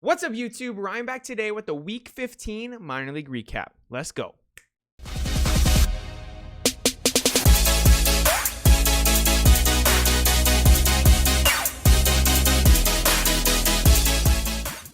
What's up, YouTube? Ryan back today with the Week 15 minor league recap. Let's go.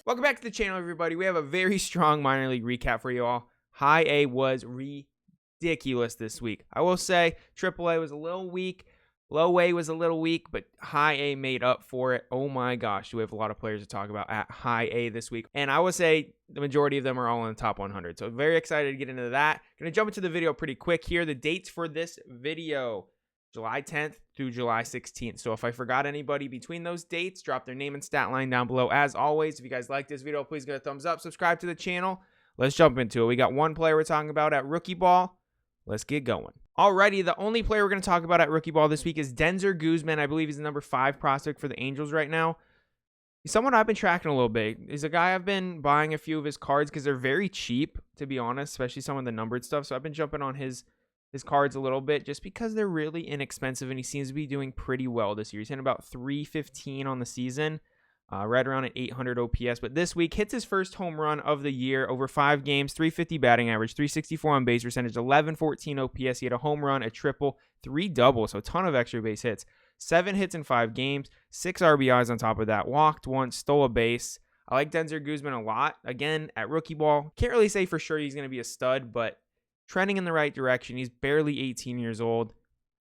Welcome back to the channel, everybody. We have a very strong minor league recap for you all. High A was ridiculous this week. I will say Triple A was a little weak. Low A was a little weak, but High A made up for it. Oh my gosh, do we have a lot of players to talk about at High A this week. And I will say the majority of them are all in the top 100. So very excited to get into that. Going to jump into the video pretty quick here. The dates for this video, July 10th through July 16th. So if I forgot anybody between those dates, drop their name and stat line down below. As always, if you guys like this video, please give it a thumbs up. Subscribe to the channel. Let's jump into it. We got one player we're talking about at Rookie Ball. Let's get going. Alrighty, the only player we're going to talk about at Rookie Ball this week is Denzer Guzman. I believe he's the number 5 prospect for the Angels right now. He's someone I've been tracking a little bit. He's a guy I've been buying a few of his cards because they're very cheap, to be honest, especially some of the numbered stuff. So I've been jumping on his cards a little bit just because they're really inexpensive, and he seems to be doing pretty well this year. He's hitting about 315 on the season. Right around an 800 OPS, but this week hits his first home run of the year over 5 games, 350 batting average, 364 on base percentage, 1114 OPS. He had a home run, a triple, 3 doubles, so a ton of extra base hits, 7 hits in 5 games, 6 RBIs on top of that, walked once, stole a base. I like Denzer Guzman a lot. Again, at Rookie Ball, can't really say for sure he's going to be a stud, but trending in the right direction. He's barely 18 years old.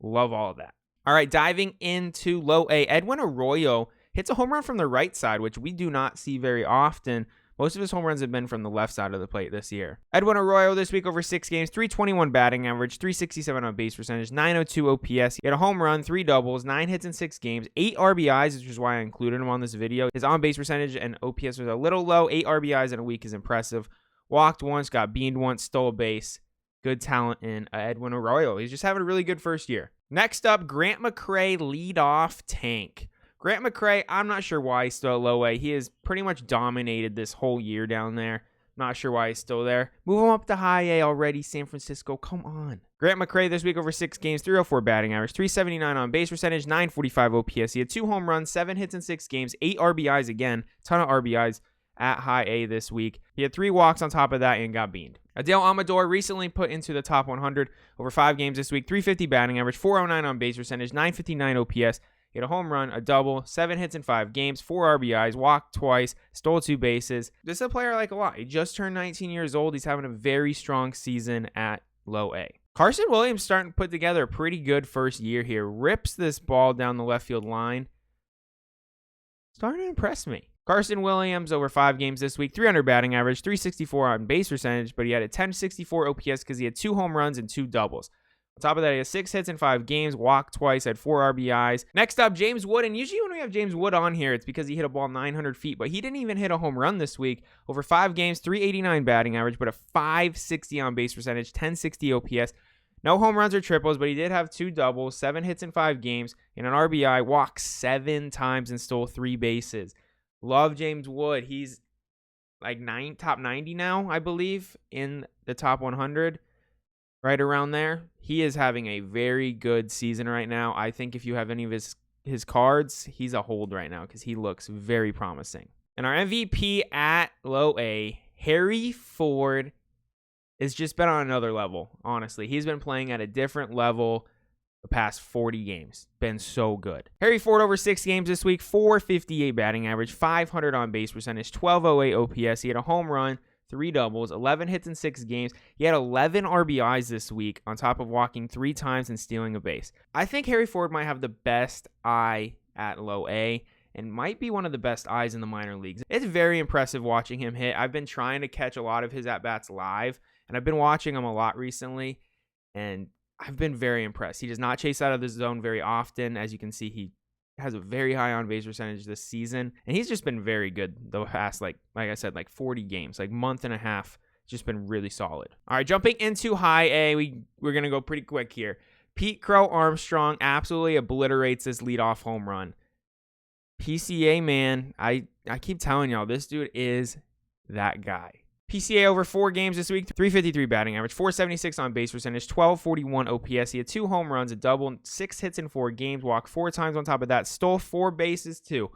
Love all of that. All right, diving into low A, Edwin Arroyo hits a home run from the right side, which we do not see very often. Most of his home runs have been from the left side of the plate this year. Edwin Arroyo this week over 6 games, 321 batting average, 367 on base percentage, 902 OPS. He had a home run, 3 doubles, 9 hits in 6 games, 8 RBIs, which is why I included him on this video. His on base percentage and OPS was a little low. 8 RBIs in a week is impressive. Walked once, got beaned once, stole a base. Good talent in Edwin Arroyo. He's just having a really good first year. Next up, Grant McCray, leadoff tank. Grant McCray, I'm not sure why he's still at low A. He has pretty much dominated this whole year down there. Not sure why he's still there. Move him up to high A already, San Francisco. Come on. Grant McCray this week over 6 games, 304 batting average, 379 on base percentage, 945 OPS. He had 2 home runs, 7 hits in 6 games, 8 RBIs again. Ton of RBIs at high A this week. He had 3 walks on top of that and got beaned. Adele Amador recently put into the top 100 over 5 games this week, 350 batting average, 409 on base percentage, 959 OPS. He had a home run, a double, 7 hits in 5 games, 4 RBIs, walked twice, stole 2 bases. This is a player I like a lot. He just turned 19 years old. He's having a very strong season at low A. Carson Williams starting to put together a pretty good first year here. Rips this ball down the left field line. Starting to impress me. Carson Williams over 5 games this week, 300 batting average, 364 on base percentage, but he had a 1064 OPS because he had 2 home runs and 2 doubles. On top of that, he has 6 hits in 5 games, walked twice, had 4 RBIs. Next up, James Wood. And usually when we have James Wood on here, it's because he hit a ball 900 feet. But he didn't even hit a home run this week. Over 5 games, 389 batting average, but a 560 on base percentage, 1060 OPS. No home runs or triples, but he did have 2 doubles, 7 hits in 5 games, and an RBI, walked 7 times and stole 3 bases. Love James Wood. He's like top 90 now, I believe, in the top 100. Right around there. He is having a very good season right now. I think if you have any of his cards, he's a hold right now because he looks very promising. And our MVP at low A, Harry Ford, has just been on another level, honestly. He's been playing at a different level the past 40 games. Been so good. Harry Ford over 6 games this week, 458 batting average, 500 on base percentage, 1208 OPS. He had a home run, 3 doubles, 11 hits in 6 games. He had 11 RBIs this week on top of walking 3 times and stealing a base. I think Harry Ford might have the best eye at low A and might be one of the best eyes in the minor leagues. It's very impressive watching him hit. I've been trying to catch a lot of his at-bats live, and I've been watching him a lot recently, and I've been very impressed. He does not chase out of the zone very often. As you can see, he has a very high on-base percentage this season, and he's just been very good the past, like I said, like 40 games, like month and a half. Just been really solid. All right, jumping into high A, we're going to go pretty quick here. Pete Crow Armstrong absolutely obliterates this leadoff home run. PCA, man, I keep telling y'all, this dude is that guy. PCA over 4 games this week, 353 batting average, 476 on base percentage, 1241 OPS. He had 2 home runs, a double, 6 hits in 4 games, walked 4 times on top of that, stole 4 bases too.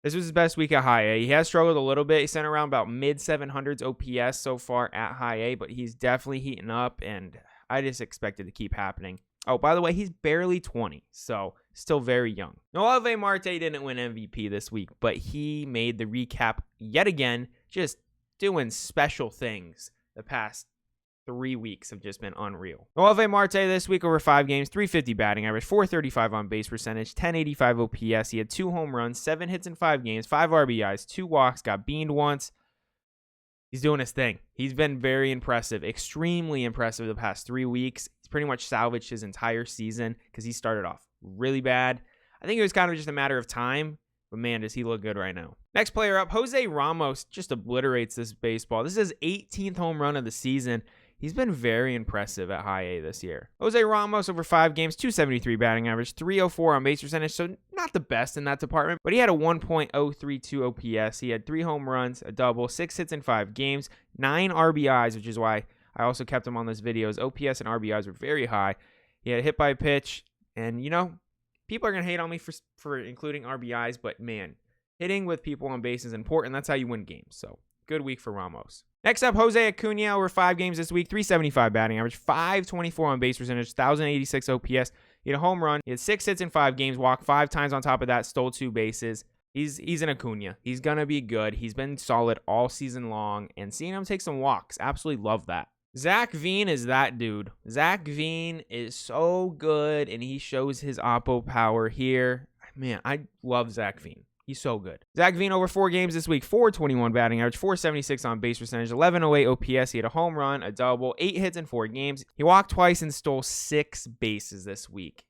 This was his best week at high A. He has struggled a little bit. He sent around about mid-700s OPS so far at high A, but he's definitely heating up, and I just expect it to keep happening. Oh, by the way, he's barely 20, so still very young. Milb Marte didn't win MVP this week, but he made the recap yet again, just doing special things. The past 3 weeks have just been unreal. Milb Marte this week over 5 games, 350 batting average, 435 on base percentage, 1085 OPS. He had 2 home runs, 7 hits in 5 games, 5 RBIs, 2 walks, got beaned once. He's doing his thing. He's been very impressive, extremely impressive the past 3 weeks. He's pretty much salvaged his entire season because he started off really bad. I think it was kind of just a matter of time, but man, does he look good right now. Next player up, Jose Ramos just obliterates this baseball. This is his 18th home run of the season. He's been very impressive at high A this year. Jose Ramos over 5 games, 273 batting average, 304 on base percentage, so not the best in that department, but he had a 1.032 OPS. He had 3 home runs, a double, 6 hits in 5 games, 9 RBIs, which is why I also kept him on this video. His OPS and RBIs were very high. He had a hit by pitch, and people are going to hate on me for including RBIs, but man, hitting with people on base is important. That's how you win games, so good week for Ramos. Next up, Jose Acuna over 5 games this week, 375 batting average, 524 on base percentage, 1,086 OPS. He had a home run. He had 6 hits in 5 games, walked 5 times on top of that, stole 2 bases. He's an Acuna. He's going to be good. He's been solid all season long, and seeing him take some walks, absolutely love that. Zach Veen is that dude. Zach Veen is so good, and he shows his oppo power here. Man, I love Zach Veen. He's so good. Zach Veen over 4 games this week, 421 batting average, 476 on base percentage, 1108 OPS. He had a home run, a double, 8 hits in 4 games. He walked twice and stole 6 bases this week.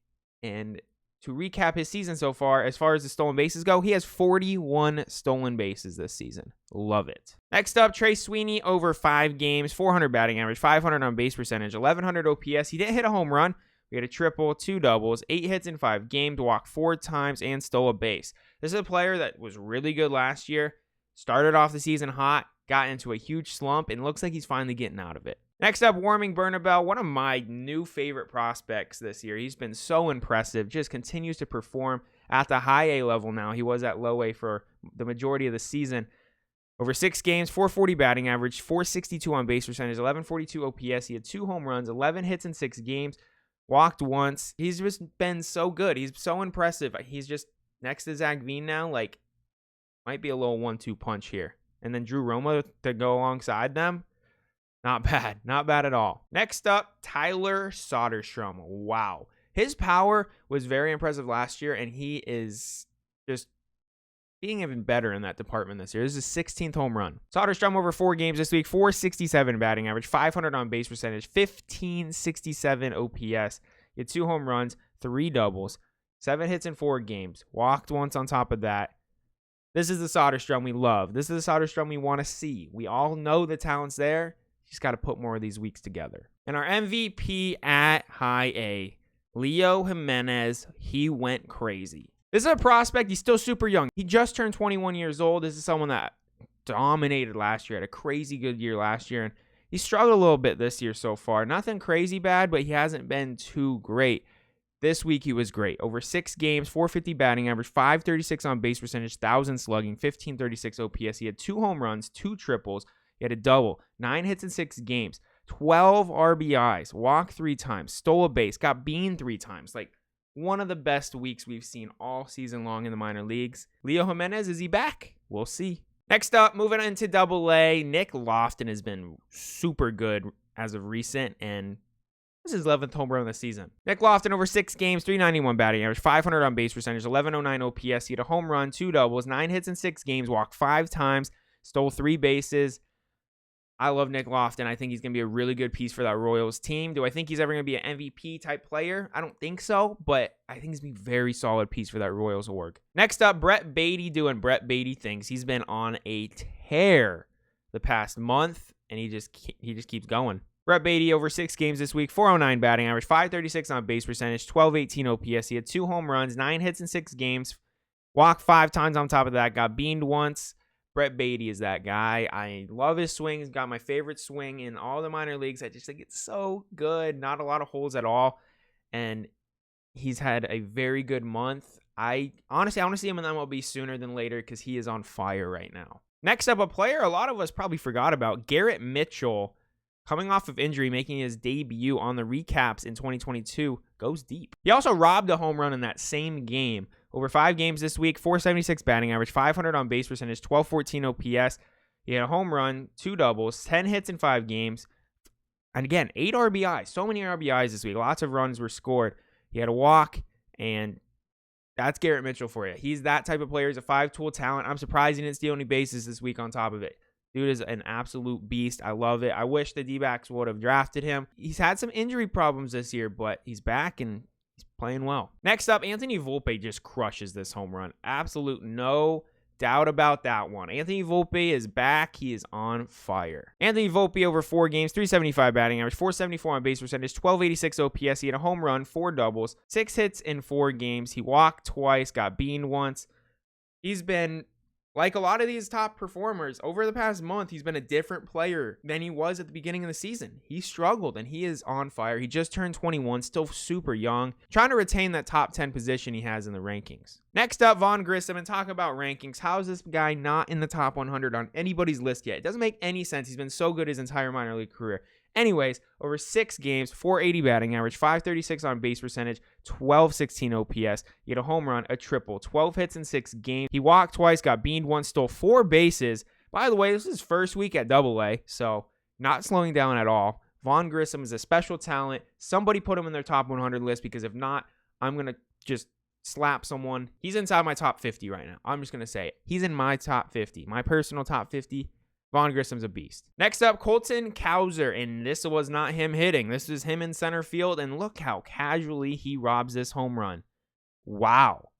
And to recap his season so far, as far as the stolen bases go, he has 41 stolen bases this season. Love it. Next up, Trey Sweeney over 5 games, 400 batting average, 500 on base percentage, 1100 OPS. He didn't hit a home run. We had a triple, 2 doubles, 8 hits in 5 games, walked 4 times, and stole a base. This is a player that was really good last year, started off the season hot, got into a huge slump, and looks like he's finally getting out of it. Next up, Warming Bernabel, one of my new favorite prospects this year. He's been so impressive, just continues to perform at the high A level now. He was at low A for the majority of the season. Over 6 games, 440 batting average, 462 on base percentage, 1142 OPS. He had 2 home runs, 11 hits in 6 games. Walked once. He's just been so good. He's so impressive. He's just next to Zach Veen now. Might be a little 1-2 punch here. And then Drew Romo to go alongside them. Not bad. Not bad at all. Next up, Tyler Soderstrom. Wow. His power was very impressive last year, and he is just being even better in that department this year. This is his 16th home run. Soderstrom over 4 games this week, 467 batting average, 500 on base percentage, 1567 OPS. He had 2 home runs, 3 doubles, 7 hits in 4 games. Walked once on top of that. This is the Soderstrom we love. This is the Soderstrom we want to see. We all know the talent's there. Just got to put more of these weeks together. And our MVP at high A, Leo Jimenez, he went crazy. This is a prospect. He's still super young. He just turned 21 years old. This is someone that dominated last year, had a crazy good year last year, and he struggled a little bit this year so far. Nothing crazy bad, but he hasn't been too great. This week he was great. Over 6 games, 450 batting average, 536 on base percentage, 1,000 slugging, 1536 OPS. He had 2 home runs, 2 triples. He had a double, 9 hits in 6 games, 12 RBIs, walked 3 times, stole a base, got beaned 3 times. One of the best weeks we've seen all season long in the minor leagues. Leo Jimenez, is he back? We'll see. Next up, moving into Double-A, Nick Lofton has been super good as of recent, and this is his 11th home run of the season. Nick Lofton over 6 games, 391 batting average, 500 on base percentage, 1109 OPS. He had a home run, 2 doubles, 9 hits in 6 games, walked 5 times, stole 3 bases. I love Nick Lofton. I think he's going to be a really good piece for that Royals team. Do I think he's ever going to be an MVP type player? I don't think so, but I think he's going to be a very solid piece for that Royals org. Next up, Brett Baty doing Brett Baty things. He's been on a tear the past month, and he just keeps going. Brett Baty over 6 games this week, 409 batting average, 536 on base percentage, 1218 OPS. He had 2 home runs, 9 hits in 6 games, walked 5 times on top of that, got beaned once. Brett Baty is that guy. I love his swing. He's got my favorite swing in all the minor leagues. I just think it's so good. Not a lot of holes at all. And he's had a very good month. I want to see him in MLB sooner than later because he is on fire right now. Next up, a player a lot of us probably forgot about, Garrett Mitchell, coming off of injury, making his debut on the recaps in 2022, goes deep. He also robbed a home run in that same game. Over 5 games this week, 476 batting average, 500 on base percentage, 1214 OPS. He had a home run, 2 doubles, 10 hits in 5 games. And again, 8 RBIs. So many RBIs this week. Lots of runs were scored. He had a walk, and that's Garrett Mitchell for you. He's that type of player. He's a 5-tool talent. I'm surprised he didn't steal any bases this week on top of it. Dude is an absolute beast. I love it. I wish the D-backs would have drafted him. He's had some injury problems this year, but he's back and he's playing well. Next up, Anthony Volpe just crushes this home run. Absolute no doubt about that one. Anthony Volpe is back. He is on fire. Anthony Volpe over 4 games, 375 batting average, 474 on base percentage, 1286 OPS. He had a home run, 4 doubles, 6 hits in 4 games. He walked twice, got beaned once. He's been, like a lot of these top performers, over the past month, he's been a different player than he was at the beginning of the season. He struggled, and he is on fire. He just turned 21, still super young, trying to retain that top 10 position he has in the rankings. Next up, Vaughn Grissom, and talk about rankings. How is this guy not in the top 100 on anybody's list yet? It doesn't make any sense. He's been so good his entire minor league career. Anyways, over 6 games, 480 batting average, 536 on base percentage, 1216 OPS. He had a home run, a triple, 12 hits in 6 games. He walked twice, got beaned once, stole 4 bases. By the way, this is his first week at Double-A, so not slowing down at all. Vaughn Grissom is a special talent. Somebody put him in their top 100 list, because if not, I'm going to just slap someone. He's inside my top 50 right now. I'm just going to say it. He's in my top 50, my personal top 50. Vaughn Grissom's a beast. Next up, Colton Cowser, and this was not him hitting. This is him in center field, and look how casually he robs this home run. Wow.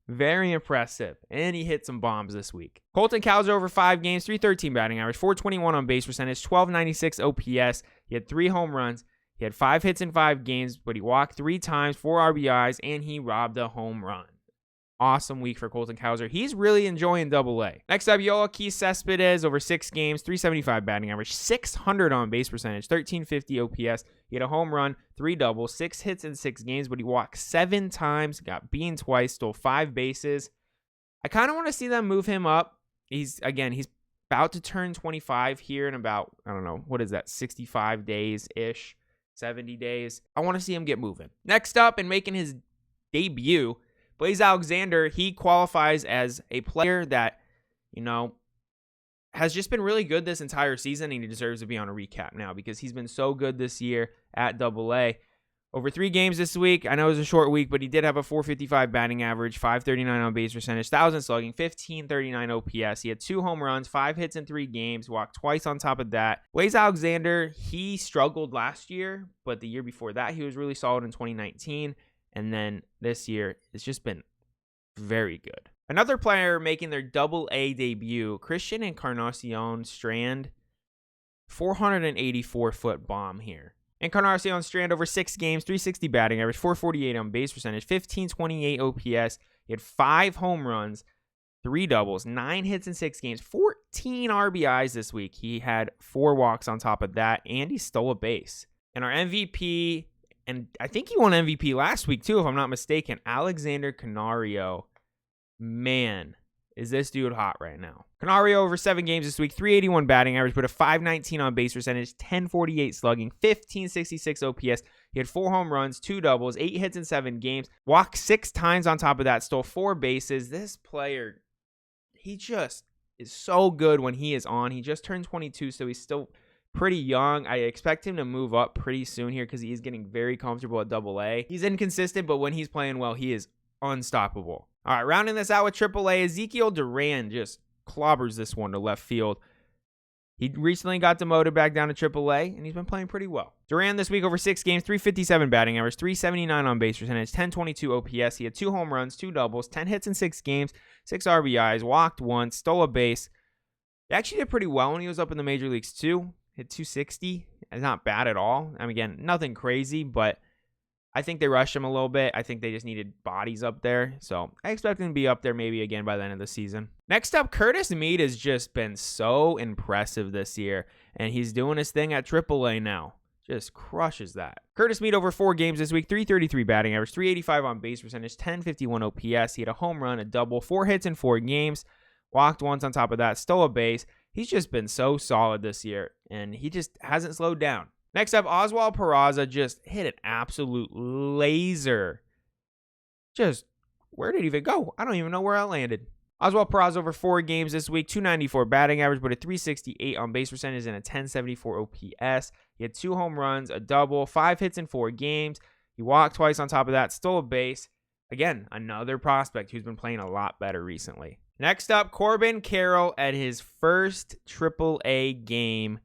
Very impressive, and he hit some bombs this week. Colton Cowser over 5 games, 313 batting average, 421 on base percentage, 1296 OPS. He had 3 home runs. He had 5 hits in 5 games, but he walked 3 times, 4 RBIs, and he robbed a home run. Awesome week for Colton Cowser. He's really enjoying Double-A. Next up, Yoelqui Cespedes over 6 games, 375 batting average, 600 on base percentage, 1350 OPS. He had a home run, 3 doubles, 6 hits in 6 games, but he walked 7 times, got beaned twice, stole 5 bases. I kind of want to see them move him up. He's about to turn 25 here in about, 65 days-ish, 70 days. I want to see him get moving. Next up, and making his debut, Blaze Alexander. He qualifies as a player that, has just been really good this entire season, and he deserves to be on a recap now because he's been so good this year at Double-A. Over 3 games this week, I know it was a short week, but he did have a 455 batting average, 539 on base percentage, 1,000 slugging, 1539 OPS. He had 2 home runs, 5 hits in 3 games, walked twice on top of that. Blaze Alexander, he struggled last year, but the year before that, he was really solid in 2019. And then this year, it's just been very good. Another player making their Double-A debut, Christian Encarnacion Strand, 484-foot bomb here. Encarnacion Strand over 6 games, 360 batting average, 448 on base percentage, 1528 OPS. He had 5 home runs, 3 doubles, 9 hits in 6 games, 14 RBIs this week. He had 4 walks on top of that, and he stole a base. And our MVP, and I think he won MVP last week too, if I'm not mistaken, Alexander Canario. Man, is this dude hot right now. Canario over 7 games this week, 381 batting average, but a 519 on base percentage, 1048 slugging, 1566 OPS. He had 4 home runs, 2 doubles, 8 hits in 7 games, walked 6 times on top of that, stole 4 bases. This player, he just is so good when he is on. He just turned 22, so he's still pretty young. I expect him to move up pretty soon here because he is getting very comfortable at Double-A. He's inconsistent, but when he's playing well, he is unstoppable. All right, rounding this out with Triple-A, Ezekiel Duran just clobbers this one to left field. He recently got demoted back down to Triple-A, and he's been playing pretty well. Duran this week over 6 games, 357 batting average, 379 on base percentage, 1022 OPS. He had 2 home runs, 2 doubles, 10 hits in 6 games, 6 RBIs, walked once, stole a base. He actually did pretty well when he was up in the major leagues too. Hit 260. It's not bad at all. I mean, again, nothing crazy, but I think they rushed him a little bit. I think they just needed bodies up there. So I expect him to be up there maybe again by the end of the season. Next up, Curtis Mead has just been so impressive this year, and he's doing his thing at Triple-A now. just crushes that. Curtis Mead over 4 games this week, 333 batting average, 385 on base percentage, 1051 OPS. He had a home run, a double, 4 hits in 4 games, walked once on top of that, stole a base. He's just been so solid this year, and he just hasn't slowed down. Next up, Oswald Peraza just hit an absolute laser. Just, where did it even go? I don't even know where it landed. Oswald Peraza over 4 games this week, 294 batting average, but a 368 on base percentage and a 1074 OPS. He had 2 home runs, a double, 5 hits in 4 games. He walked twice on top of that, stole a base. Again, another prospect who's been playing a lot better recently. Next up, Corbin Carroll at his first AAA game,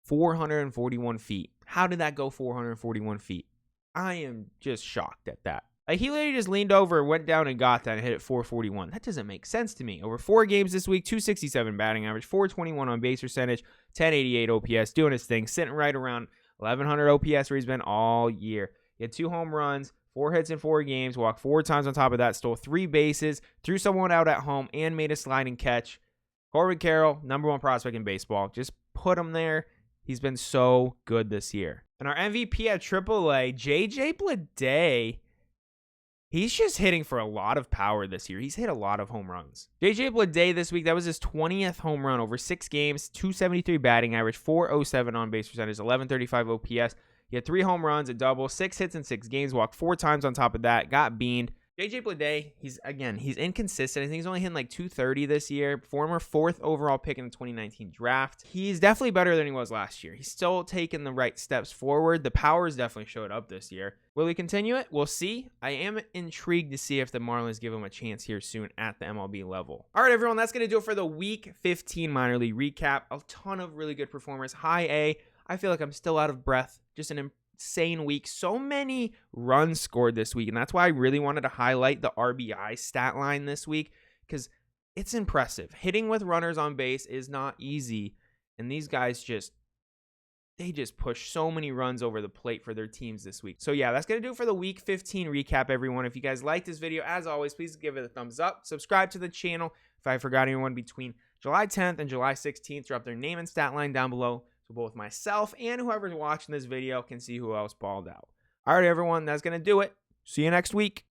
441 feet. How did that go 441 feet? I am just shocked at that. He literally just leaned over, went down and got that and hit it 441. That doesn't make sense to me. Over 4 games this week, 267 batting average, 421 on base percentage, 1088 OPS, doing his thing, sitting right around 1100 OPS where he's been all year. He had 2 home runs, 4 hits in 4 games, walked 4 times on top of that, stole 3 bases, threw someone out at home, and made a sliding catch. Corbin Carroll, #1 prospect in baseball. Just put him there. He's been so good this year. And our MVP at AAA, JJ Bleday, he's just hitting for a lot of power this year. He's hit a lot of home runs. JJ Bleday this week, that was his 20th home run over 6 games, 273 batting average, 407 on base percentage, 1135 OPS. He had 3 home runs, a double, 6 hits in 6 games, walked 4 times on top of that, got beaned. JJ Bleday, he's inconsistent. I think he's only hitting like 230 this year. Former 4th overall pick in the 2019 draft. He's definitely better than he was last year. He's still taking the right steps forward. The powers definitely showed up this year. Will he continue it? We'll see. I am intrigued to see if the Marlins give him a chance here soon at the MLB level. All right, everyone, that's going to do it for the Week 15 minor league recap. A ton of really good performers. High A. I feel like I'm still out of breath. Just an insane week. So many runs scored this week, and that's why I really wanted to highlight the RBI stat line this week, because it's impressive. Hitting with runners on base is not easy, and these guys just push so many runs over the plate for their teams this week. So yeah, that's going to do it for the Week 15 recap, everyone. If you guys liked this video, as always, please give it a thumbs up. Subscribe to the channel. If I forgot anyone between July 10th and July 16th, drop their name and stat line down below, so both myself and whoever's watching this video can see who else balled out. All right, everyone, that's going to do it. See you next week.